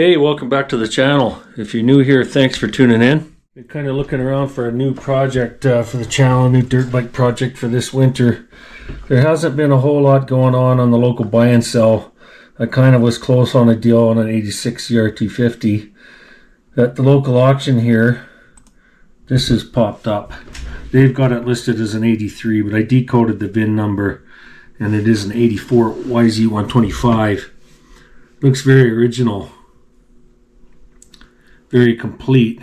Hey, welcome back to the channel. If you're new here, thanks for tuning in. Been kind of looking around for a new project for the channel, a new dirt bike project for this winter. There hasn't been a whole lot going on the local buy and sell. I kind of was close on a deal on an 86 CR250. At the local auction here, this has popped up. They've got it listed as an 83, but I decoded the VIN number and it is an 84 YZ 125. Looks very original. Very complete.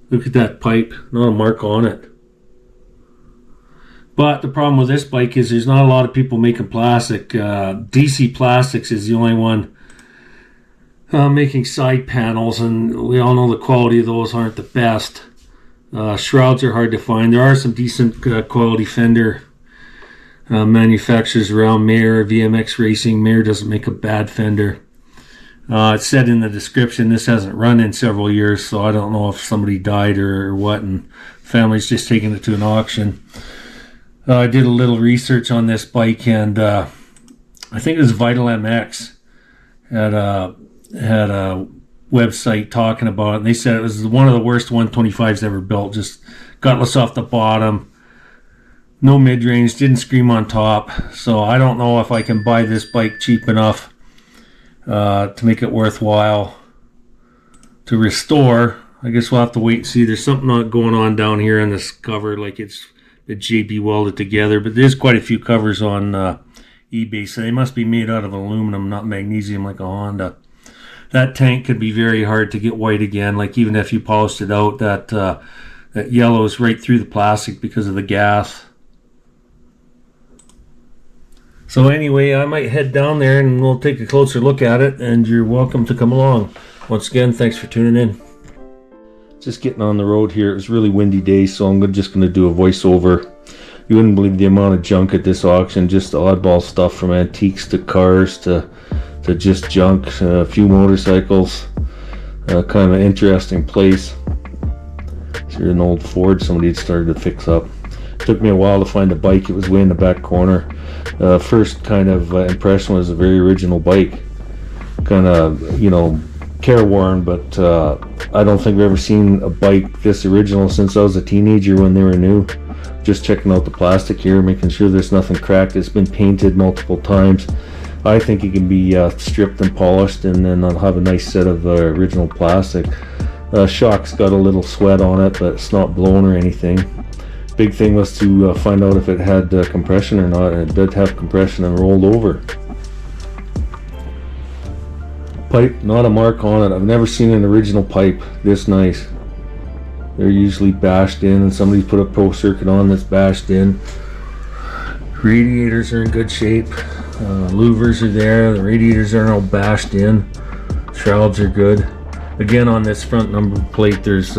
Look at that pipe, not a mark on it. But the problem with this bike is there's not a lot of people making plastic. DC Plastics is the only one making side panels, and we all know the quality of those aren't the best. Shrouds are hard to find. There are some decent quality fender manufacturers around. Mayer, VMX Racing. Mayer doesn't make a bad fender. It said in the description this hasn't run in several years, so I don't know if somebody died or what, and family's just taking it to an auction. I did a little research on this bike, and I think it was Vital MX had a website talking about it, and they said it was one of the worst 125s ever built. Just gutless off the bottom, no mid-range, didn't scream on top. So I don't know if I can buy this bike cheap enough to make it worthwhile to restore. I guess we'll have to wait and see. There's something going on down here on this cover, like it's been JB welded together, but there's quite a few covers on eBay, so they must be made out of aluminum, not magnesium like a Honda. That tank could be very hard to get white again. Like even if you polished it out, that yellows right through the plastic because of the gas. So anyway, I might head down there and we'll take a closer look at it, and you're welcome to come along. Once again, thanks for tuning in. Just getting on the road here. It was a really windy day, so I'm just going to do a voiceover. You wouldn't believe the amount of junk at this auction, just oddball stuff from antiques to cars to just junk, a few motorcycles. Kind of an interesting place. Here's an old Ford somebody had started to fix up. Took me a while to find the bike. It was way in the back corner. First kind of impression was a very original bike. Kind of, you know, careworn, but I don't think I've ever seen a bike this original since I was a teenager when they were new. Just checking out the plastic here, making sure there's nothing cracked. It's been painted multiple times. I think it can be stripped and polished, and then I'll have a nice set of original plastic. Shock's got a little sweat on it, but it's not blown or anything. Big thing was to find out if it had compression or not, and it did have compression and rolled over. Pipe, not a mark on it. I've never seen an original pipe this nice. They're usually bashed in, and somebody's put a pro circuit on that's bashed in. Radiators are in good shape. Louvers are there. The radiators aren't all bashed in. Shrouds are good. Again, on this front number plate, there's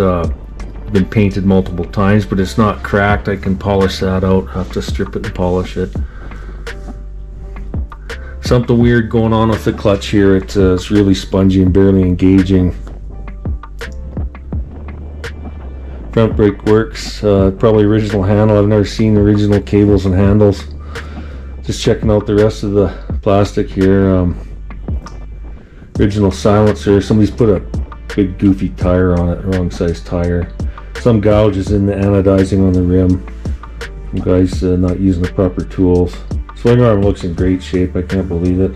been painted multiple times, but it's not cracked. I can polish that out. Have to strip it and polish it. Something weird going on with the clutch here. It's really spongy and barely engaging. Front brake works. Probably original handle. I've never seen original cables and handles. Just checking out the rest of the plastic here. Original silencer. Somebody's put a big goofy tire on it, wrong size tire. Some gouges in the anodizing on the rim. Some guys not using the proper tools. Swing arm looks in great shape. I can't believe it.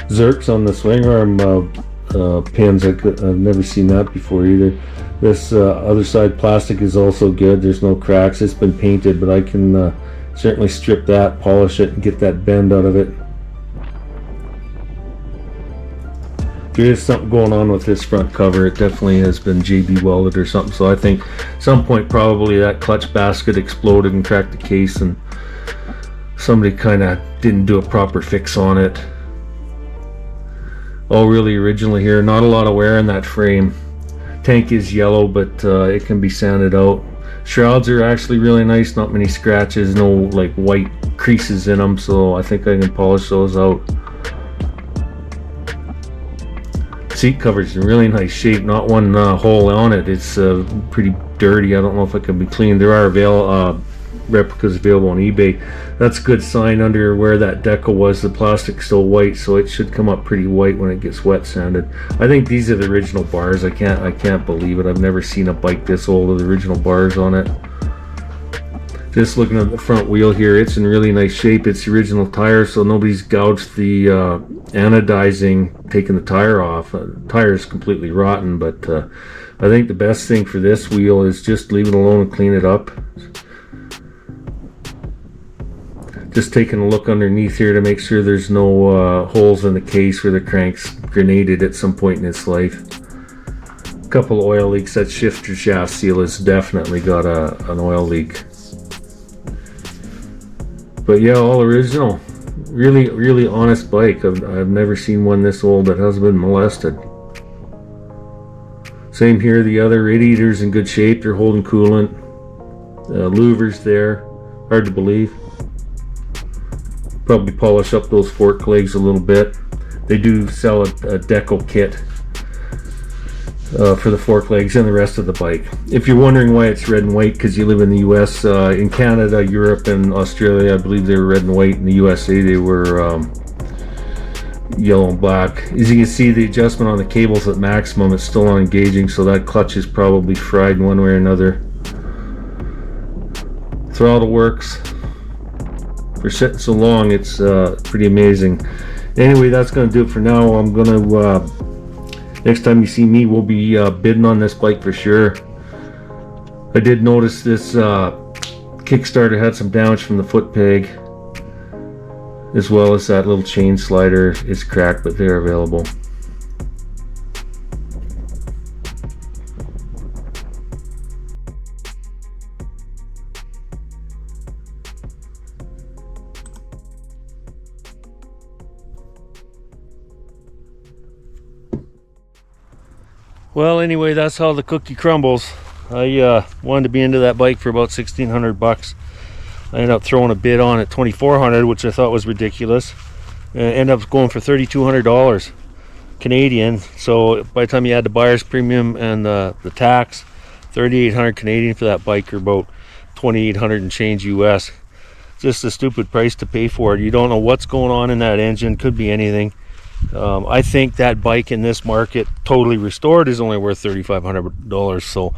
Zerks on the swing arm pins. I've never seen that before either. This other side plastic is also good. There's no cracks. It's been painted, but I can certainly strip that, polish it, and get that bend out of it. There is something going on with this front cover. It definitely has been JB welded or something, so I think at some point probably that clutch basket exploded and cracked the case, and somebody kind of didn't do a proper fix on it. All really original here. Not a lot of wear in that frame. Tank is yellow, but it can be sanded out. Shrouds are actually really nice. Not many scratches, no like white creases in them, so I think I can polish those out. Seat cover's in really nice shape. Not one hole on it. It's pretty dirty. I don't know if it can be cleaned. There are replicas available on eBay. That's a good sign. Under where that decal was, the plastic's still white, so it should come up pretty white when it gets wet sanded. I think these are the original bars. I can't believe it. I've never seen a bike this old with the original bars on it. Just looking at the front wheel here, it's in really nice shape. It's the original tire, so nobody's gouged the anodizing, taking the tire off. The tire is completely rotten, but I think the best thing for this wheel is just leave it alone and clean it up. Just taking a look underneath here to make sure there's no holes in the case where the crank's grenaded at some point in its life. A couple oil leaks. That shifter shaft seal has definitely got an oil leak. But yeah, all original. Really honest bike. I've never seen one this old that hasn't been molested. Same here, the other radiator's in good shape. They're holding coolant. Louvers there. Hard to believe. Probably polish up those fork legs a little bit. They do sell a decal kit for the fork legs and the rest of the bike. If you're wondering why it's red and white, because you live in the US, in Canada, Europe, and Australia, I believe they were red and white. In the USA, they were yellow and black. As you can see, the adjustment on the cables at maximum, it's still on engaging, so that clutch is probably fried in one way or another. Throttle works. For sitting so long, it's pretty amazing. Anyway, that's going to do it for now. I'm going to next time you see me, we'll be bidding on this bike for sure. I did notice this Kickstarter had some damage from the foot peg, as well as that little chain slider is cracked, but they're available. Well, anyway, that's how the cookie crumbles. I wanted to be into that bike for about $1,600. I ended up throwing a bid on at $2,400, which I thought was ridiculous. Ended up going for $3,200 Canadian. So by the time you add the buyer's premium and the tax, $3,800 Canadian for that bike, or about $2,800 and change US. Just a stupid price to pay for it. You don't know what's going on in that engine. Could be anything. I think that bike in this market, totally restored, is only worth $3,500. So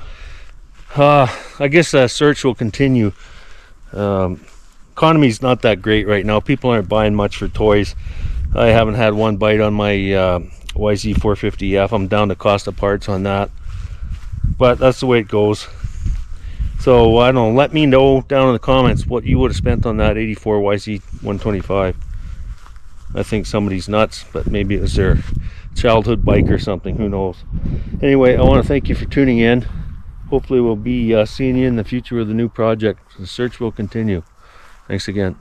I guess that search will continue. Economy's not that great right now. People aren't buying much for toys. I haven't had one bite on my YZ 450F. I'm down to cost of parts on that, but that's the way it goes. So I don't know, let me know down in the comments what you would have spent on that 84 YZ 125. I think somebody's nuts, but maybe it was their childhood bike or something, who knows. Anyway, I want to thank you for tuning in. Hopefully we'll be seeing you in the future with a new project. The search will continue. Thanks again.